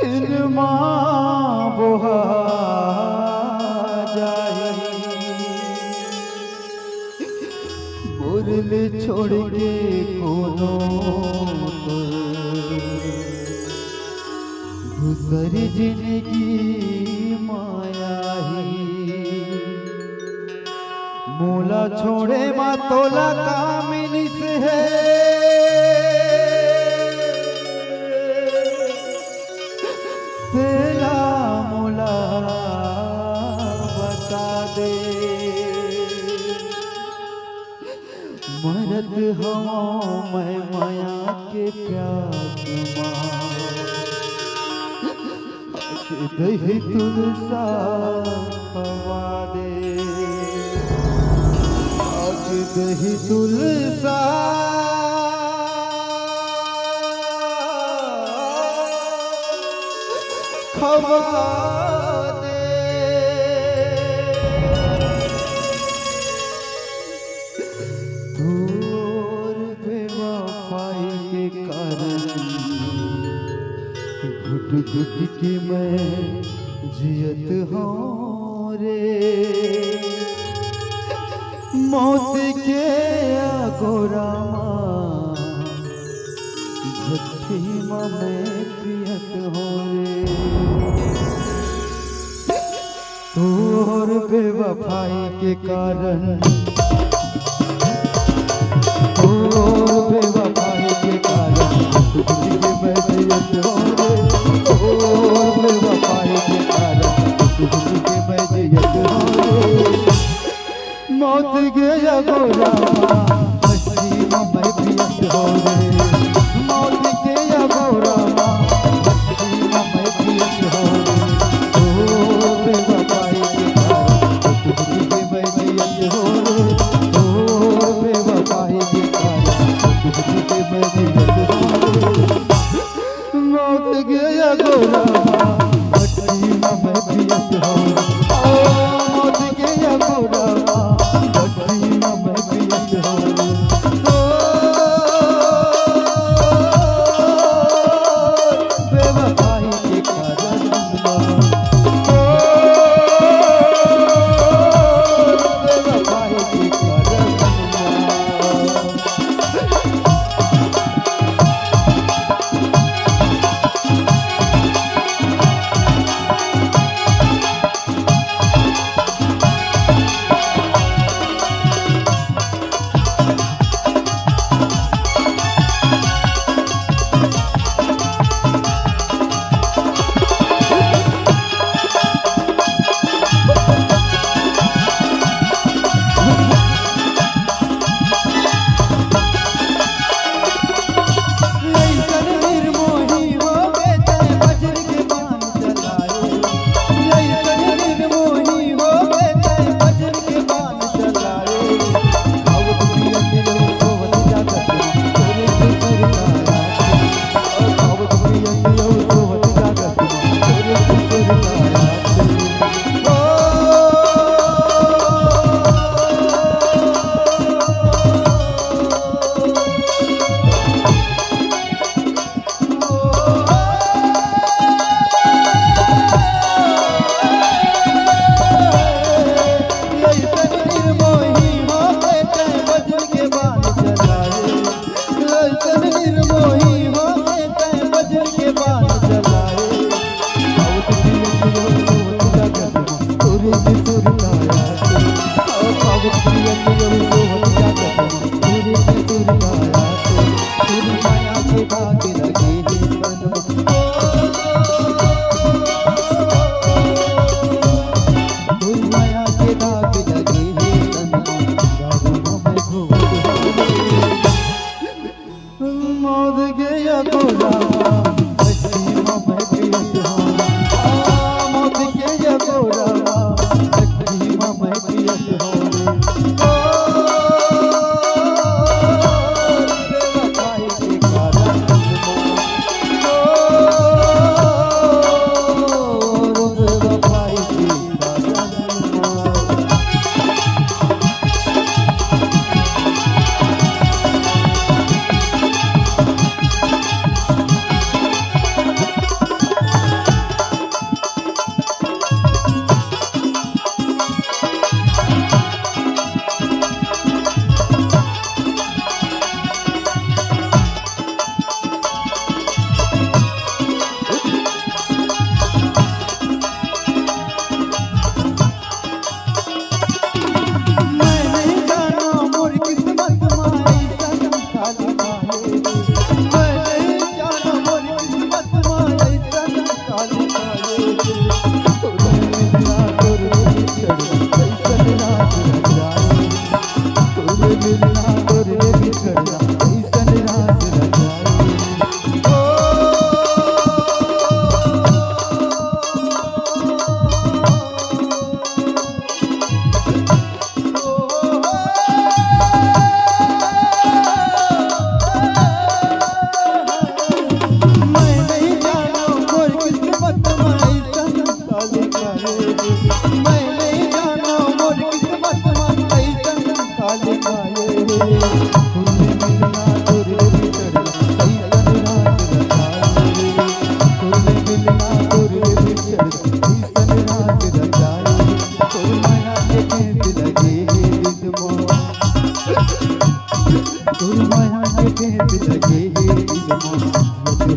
छिनमा बोहा जाए मुरली छोड़ के कोनो दूसरी जिंदगी माया ही मोला छोड़े मा तोला कामिनी से है तेला मोला बता दे मरद हवा मैं माया के प्यास दही तुलसा खवा दे आज दही तुलसा खवा दे तोर बेवफाई के कारण घुट घुट के मैं जियत हूँ रे मौत के अगोरा भट्टी मैं पियत हूँ रे तोर बेवफाई के कारण तोर बेवफाई के कारण घुट घुट के मैं जियत हूँ मौत गया गोरा मस्ती में मैं पियत हो रे मौत गया गोरा मस्ती में मैं पियत हो रे ओ बेवफाई के कारण के मैं जियत हो रे ओ बेवफाई के कारण के मैं जियत हो रे मौत गया गोरा मस्ती में मैं पियत हो रे ओ मौत गया गोरा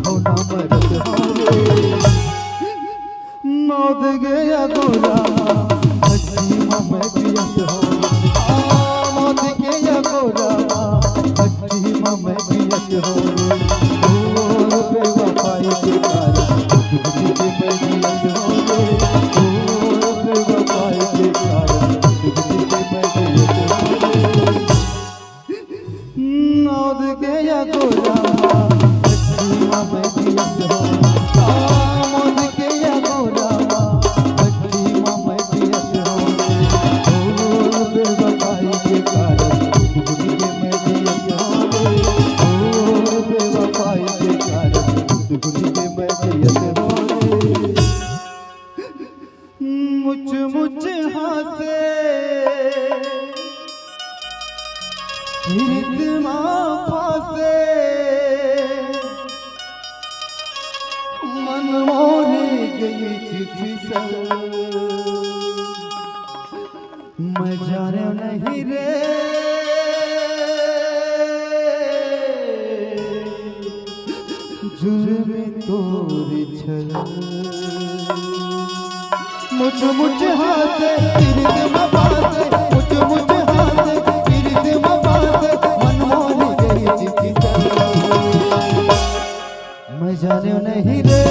हो ना मरत होरे मौत गया गोरा मछली में पियत हो मौत गया गोरा मछली में पियत हो बेवफाई के कारण तुझे मैं पियत हो बेवफाई के कारण तुझे मैं पियत हो मौत गया गोरा मछली में पियत हो मौत गया गोरा मछली में पियत हो बेवफाई के कारण तुझे मैं पियत हो बेवफाई के कारण तुझे मैं पियत हो मुझ मुझ हासे रितमा फासे मन मोरे गई फिसल मैं जाने नहीं रे जुर्म तोरे छल मुझ हासे रितमा फासे मुझ हासे रितमा फासे मन मोरे गई फिसल मैं जाने नहीं रे